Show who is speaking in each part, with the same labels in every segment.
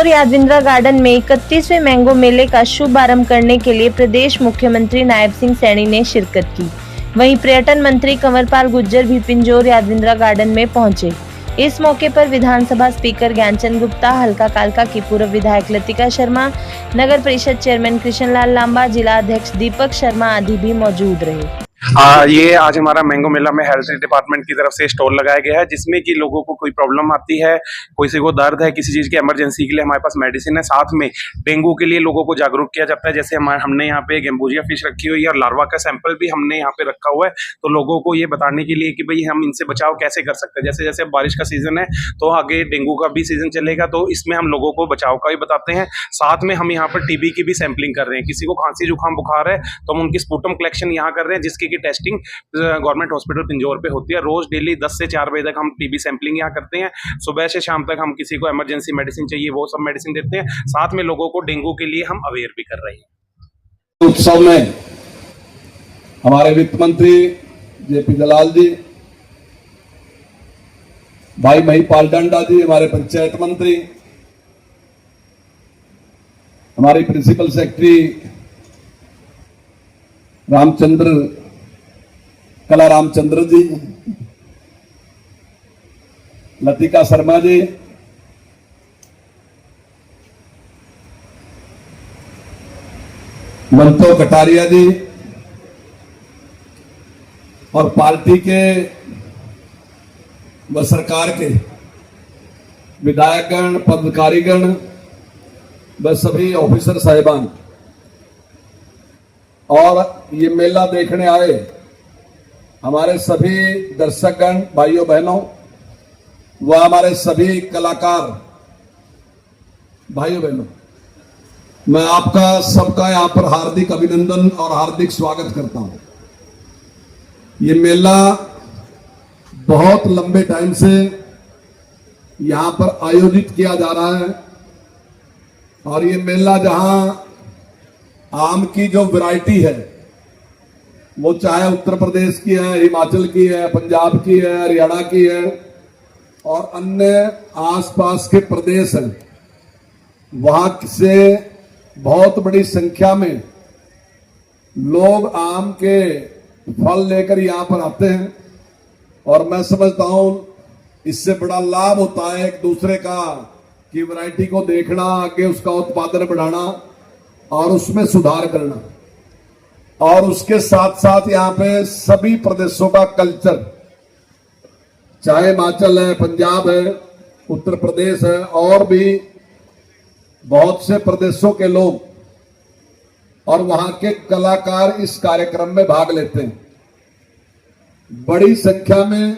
Speaker 1: Pinjore Yadavindra garden में 31वें mango मेले का शुभारंभ करने के लिए प्रदेश मुख्यमंत्री नायब सिंह सैनी ने शिरकत की। वहीं पर्यटन मंत्री कंवरपाल गुर्जर भी पिंजौर यादविंद्रा गार्डन में पहुंचे। इस मौके पर विधानसभा स्पीकर ज्ञानचंद गुप्ता, हल्का कालका की पूर्व विधायक लतिका शर्मा, नगर परिषद चेयरमैन कृष्ण लाल लांबा, जिला अध्यक्ष दीपक शर्मा आदि भी मौजूद रहे।
Speaker 2: ये आज हमारा मैंगो मेला में हेल्थ डिपार्टमेंट की तरफ से स्टॉल लगाया गया है, जिसमें कि लोगों को कोई प्रॉब्लम आती है, किसी को दर्द है, किसी चीज़ की इमरजेंसी के लिए हमारे पास मेडिसिन है। साथ में डेंगू के लिए लोगों को जागरूक किया जाता है। जैसे हमने यहाँ पे गैम्बोजिया फिश रखी हुई है और लार्वा का सैंपल भी हमने यहाँ पे रखा हुआ है, तो लोगों को ये बताने के लिए कि भाई हम इनसे बचाव कैसे कर सकते हैं। जैसे जैसे बारिश का सीजन है तो आगे डेंगू का भी सीजन चलेगा, तो इसमें हम लोगों को बचाव का भी बताते हैं। साथ में हम यहाँ पर टीबी की भी सैंपलिंग कर रहे हैं। किसी को खांसी जुकाम बुखार है तो हम उनकी स्पुटम कलेक्शन यहाँ कर रहे हैं, जिसकी टेस्टिंग गवर्नमेंट हॉस्पिटल पिंजौर पे होती है। रोज डेली 10 से 4 बजे तक हम टीबी सैंपलिंग यहाँ करते हैं। सुबह से शाम तक हम किसी को इमरजेंसी मेडिसिन चाहिए वो सब मेडिसिन देते हैं। साथ में लोगों को डेंगू के लिए हम अवेयर भी कर रहे हैं।
Speaker 3: उत्सव में हमारे वित्त मंत्री जेपी दलाल जी, भाई महिपाल डांडा जी, हमारे पंचायत मंत्री, हमारी प्रिंसिपल सेक्रेटरी कला रामचंद्र जी, लतिका शर्मा जी, बंतो कटारिया जी और पार्टी के व सरकार के विधायकगण, पदाधिकारीगण व सभी ऑफिसर साहिबान और ये मेला देखने आए हमारे सभी दर्शकगण, भाइयों बहनों व हमारे सभी कलाकार भाइयों बहनों, मैं आपका सबका यहाँ पर हार्दिक अभिनंदन और हार्दिक स्वागत करता हूं। ये मेला बहुत लंबे टाइम से यहाँ पर आयोजित किया जा रहा है और ये मेला जहां आम की जो वैरायटी है वो चाहे उत्तर प्रदेश की है, हिमाचल की है, पंजाब की है, हरियाणा की है और अन्य आसपास के प्रदेश हैं, वहां से बहुत बड़ी संख्या में लोग आम के फल लेकर यहाँ पर आते हैं और मैं समझता हूं इससे बड़ा लाभ होता है एक दूसरे का कि वैरायटी को देखना, आगे उसका उत्पादन बढ़ाना और उसमें सुधार करना। और उसके साथ साथ यहाँ पे सभी प्रदेशों का कल्चर, चाहे हिमाचल है, पंजाब है, उत्तर प्रदेश है और भी बहुत से प्रदेशों के लोग और वहां के कलाकार इस कार्यक्रम में भाग लेते हैं। बड़ी संख्या में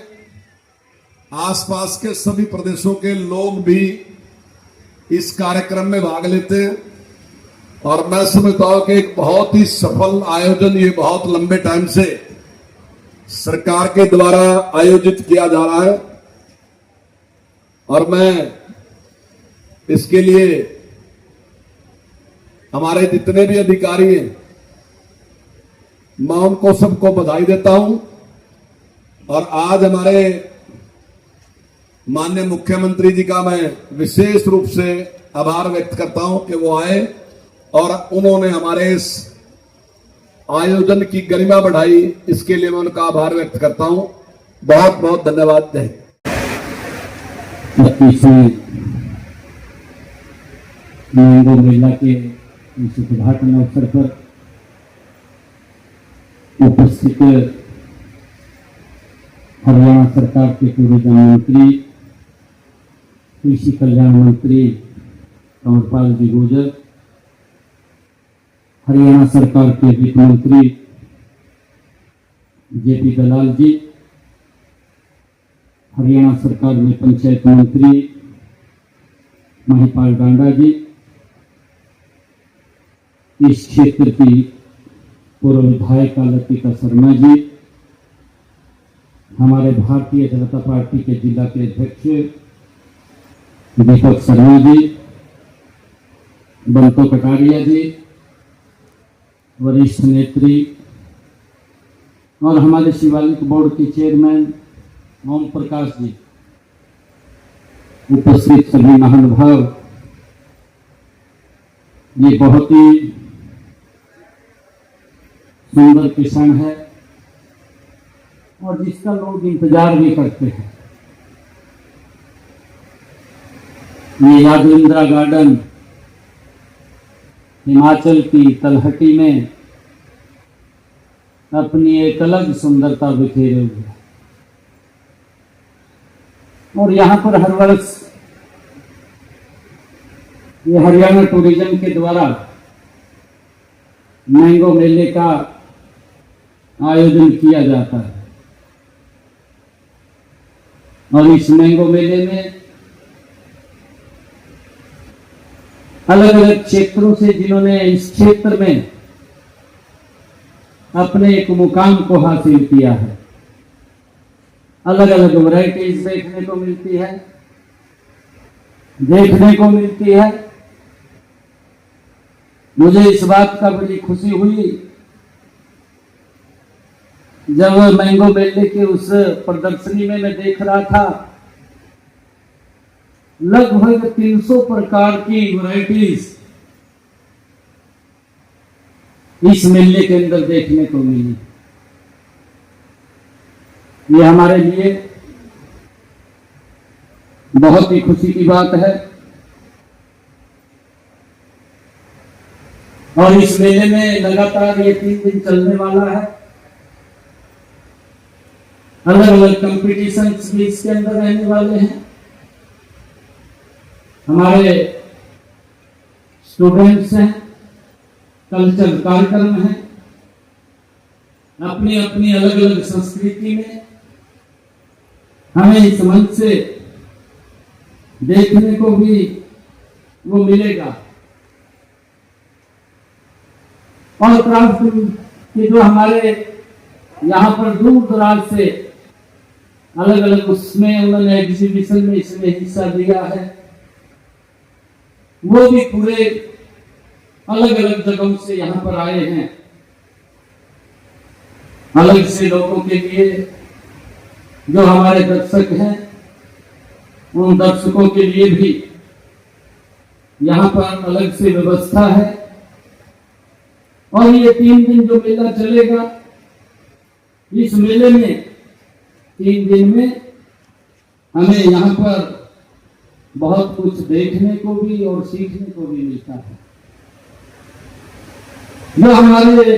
Speaker 3: आसपास के सभी प्रदेशों के लोग भी इस कार्यक्रम में भाग लेते हैं और मैं समझता हूं कि एक बहुत ही सफल आयोजन ये बहुत लंबे टाइम से सरकार के द्वारा आयोजित किया जा रहा है और मैं इसके लिए हमारे जितने भी अधिकारी हैं मैं उनको सबको बधाई देता हूं और आज हमारे माननीय मुख्यमंत्री जी का मैं विशेष रूप से आभार व्यक्त करता हूं कि वो आए और उन्होंने हमारे इस आयोजन की गरिमा बढ़ाई। इसके लिए मैं उनका आभार व्यक्त करता हूं। बहुत बहुत धन्यवाद।
Speaker 4: मैंगो मेला के इस उद्घाटन अवसर पर उपस्थित हरियाणा सरकार के पूर्व मंत्री, कृषि कल्याण मंत्री कंवरपाल जी गुर्जर, हरियाणा सरकार के वित्त मंत्री जेपी दलाल जी, हरियाणा सरकार में पंचायत मंत्री महिपाल डांडा जी, इस क्षेत्र की पूर्व विधायक लतिका शर्मा जी, हमारे भारतीय जनता पार्टी के जिला के अध्यक्ष दीपक शर्मा जी, बंतो कटारिया जी, वरिष्ठ नेत्री और हमारे शिवालिक बोर्ड के चेयरमैन ओम प्रकाश जी, उपस्थित सभी महानुभाव ये बहुत ही सुंदर किस्म है और जिसका लोग इंतजार भी करते हैं। ये यादविंद्रा गार्डन हिमाचल की तलहटी में अपनी एक अलग सुंदरता बिखेरे हुए है और यहाँ पर हर वर्ष ये हरियाणा टूरिज्म के द्वारा मैंगो मेले का आयोजन किया जाता है और इस मैंगो मेले में अलग अलग क्षेत्रों से जिन्होंने इस क्षेत्र में अपने एक मुकाम को हासिल किया है, अलग अलग वैरायटीज देखने को मिलती है। मुझे इस बात का बड़ी खुशी हुई जब मैंगो मेले के उस प्रदर्शनी में मैं देख रहा था, लगभग 300 प्रकार की वैरायटीज इस मेले के अंदर देखने को मिली। ये हमारे लिए बहुत ही खुशी की बात है और इस मेले में लगातार ये 3 दिन चलने वाला है। अलग अलग कंपटीशंस भी इसके अंदर रहने वाले हैं। हमारे स्टूडेंट्स हैं, कल्चर कार्यक्रम हैं, अपनी अपनी अलग अलग संस्कृति में हमें इस मंच से देखने को भी वो मिलेगा और क्राफ्ट के जो हमारे यहाँ पर दूर दराज से अलग अलग उसमें उन्होंने एग्जीबिशन में इसमें हिस्सा दिया है, वो भी पूरे अलग अलग जगहों से यहाँ पर आए हैं। अलग से लोगों के लिए जो हमारे दर्शक हैं, उन दर्शकों के लिए भी यहाँ पर अलग से व्यवस्था है और ये 3 दिन जो मेला चलेगा, इस मेले में 3 दिन में हमें यहाँ पर बहुत कुछ देखने को भी और सीखने को भी मिलता है। जो हमारे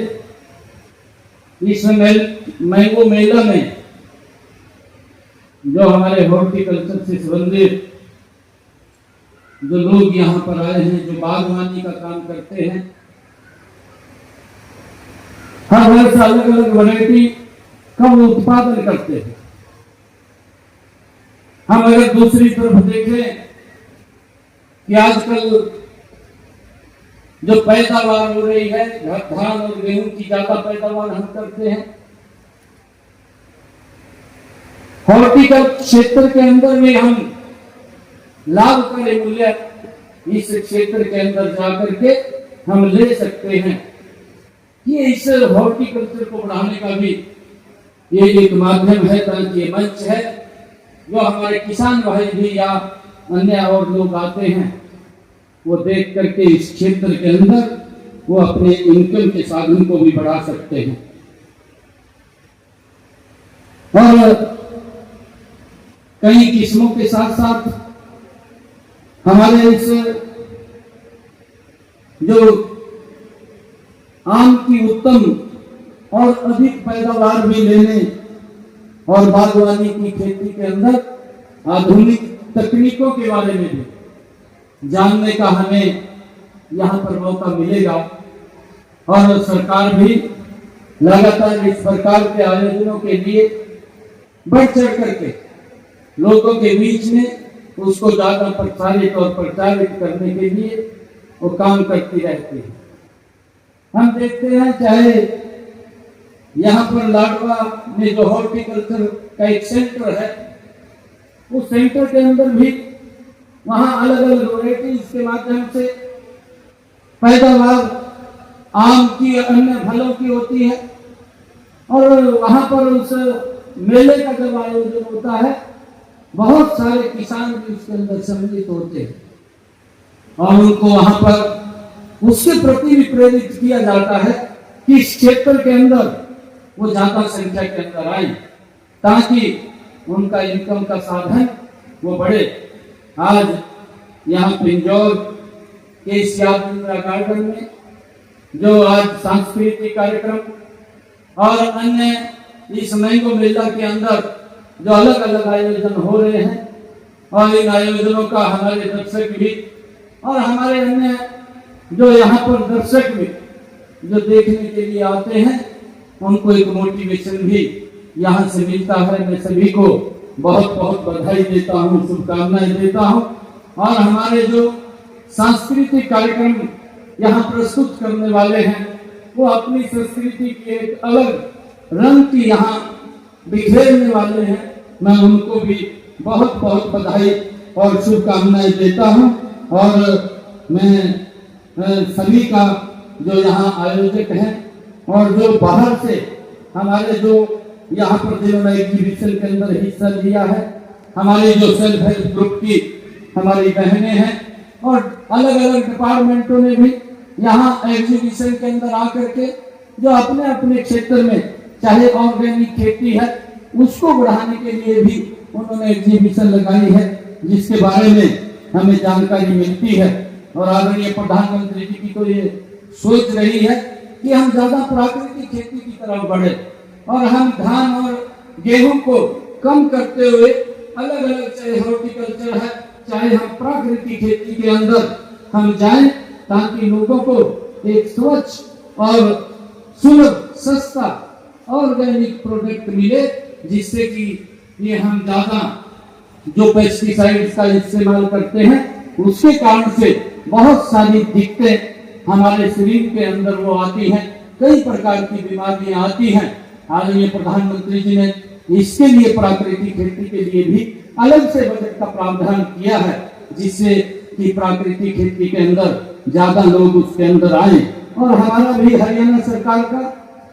Speaker 4: इस मैंगो मेला में जो हमारे हॉर्टिकल्चर से संबंधित जो लोग यहाँ पर आए हैं, जो बागवानी का काम करते हैं, हर वर्ष अलग अलग वैरायटी का उत्पादन करते हैं। हम अगर दूसरी तरफ देखें कि आजकल जो पैदावार हो रही है, धान और गेहूं की ज्यादा पैदावार हम करते हैं। हॉर्टिकल्चर क्षेत्र के अंदर में हम लाभकारी मूल्य इस क्षेत्र के अंदर जाकर के हम ले सकते हैं। ये इस हॉर्टिकल्चर को बढ़ाने का भी ये एक माध्यम है, ताकि ये मंच है जो हमारे किसान भाई भी या अन्य और लोग आते हैं, वो देख करके इस क्षेत्र के अंदर वो अपने इनकम के साधन को भी बढ़ा सकते हैं। और कई किस्मों के साथ साथ हमारे इस जो आम की उत्तम और अधिक पैदावार भी लेने और बागवानी की खेती के अंदर आधुनिक तकनीकों के बारे में भी जानने का हमें यहाँ पर मौका मिलेगा और सरकार भी लगातार इस प्रकार के आयोजनों के लिए बढ़ चढ़ करके लोगों के बीच में उसको ज्यादा प्रसारित और प्रचारित करने के लिए वो काम करती रहती है। हम देखते हैं, चाहे यहाँ पर लाडवा में जो हॉर्टिकल्चर का एक सेंटर है, उस सेंटर के अंदर भी वहाँ अलग अलग वैरायटीज के माध्यम से पैदावार आम की अन्य फलों की होती है और वहाँ पर उस मेले का जब आयोजन होता है, बहुत सारे किसान भी उसके अंदर सम्मिलित होते हैं और उनको वहाँ पर उसके प्रति भी प्रेरित किया जाता है कि इस क्षेत्र के अंदर वो ज्यादा संख्या के अंदर आए, ताकि उनका इनकम का साधन वो बढ़े। आज यहाँ पिंजौर के इस यादविंद्रा गार्डन में जो आज सांस्कृतिक कार्यक्रम और अन्य इस मैंगो मेला के अंदर जो अलग अलग आयोजन हो रहे हैं, और इन आयोजनों का हमारे दर्शक भी और हमारे अन्य जो यहाँ पर दर्शक भी जो देखने के लिए आते हैं, उनको एक मोटिवेशन भी यहाँ से मिलता है। मैं सभी को बहुत बहुत बधाई देता हूँ, शुभकामनाएं देता हूँ। और हमारे जो सांस्कृतिक कार्यक्रम यहाँ प्रस्तुत करने वाले हैं, वो अपनी संस्कृति के एक अलग रंग की यहाँ बिखेरने वाले हैं। मैं उनको भी बहुत बहुत बधाई और शुभकामनाएं देता हूँ। और मैं सभी का जो यहाँ आयोजक हैं और जो बाहर से हमारे जो यहाँ पर जिन्होंने एग्जीबिशन के अंदर हिस्सा लिया है, हमारी जो सेल्फ हेल्प ग्रुप की हमारी बहनें हैं और अलग अलग डिपार्टमेंटों ने भी यहाँ एग्जीबिशन के अंदर आकर के जो अपने अपने क्षेत्र में चाहे ऑर्गेनिक खेती है उसको बढ़ाने के लिए भी उन्होंने एग्जीबिशन लगाई है, जिसके बारे में हमें जानकारी मिलती है। और आदरणीय प्रधानमंत्री जी की तो ये सोच रही है कि हम ज्यादा प्राकृतिक खेती की तरफ बढ़े और हम धान और गेहूं को कम करते हुए अलग अलग, चाहे हॉर्टिकल्चर है चाहे हम प्राकृतिक खेती के अंदर हम जाएं, ताकि लोगों को एक स्वच्छ और सुलभ सस्ता ऑर्गेनिक प्रोडक्ट मिले, जिससे कि ये हम ज्यादा जो पेस्टिसाइड्स का इस्तेमाल करते हैं उसके कारण से बहुत सारी दिक्कतें हमारे शरीर के अंदर वो आती हैं, कई प्रकार की बीमारियां आती हैं। आदरणीय प्रधानमंत्री जी ने इसके लिए प्राकृतिक खेती के लिए भी अलग से बजट का प्रावधान किया है, जिससे कि प्राकृतिक खेती के अंदर ज्यादा लोग उसके अंदर आए। और हमारा भी हरियाणा सरकार का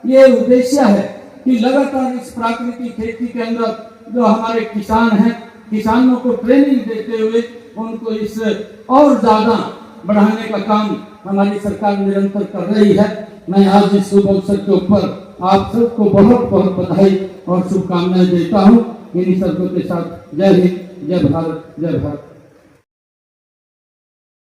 Speaker 4: ये उद्देश्य है कि लगातार इस प्राकृतिक खेती के अंदर जो हमारे किसान हैं, किसानों को ट्रेनिंग देते हुए उनको इस और ज्यादा बढ़ाने का काम हमारी सरकार निरंतर कर रही है। मैं आज इस शुभ अवसर के ऊपर आप सबको बहुत बहुत बधाई और शुभकामनाएं देता हूँ। इन्हीं शब्दों के साथ जय हिंद, जय भारत, जय भारत।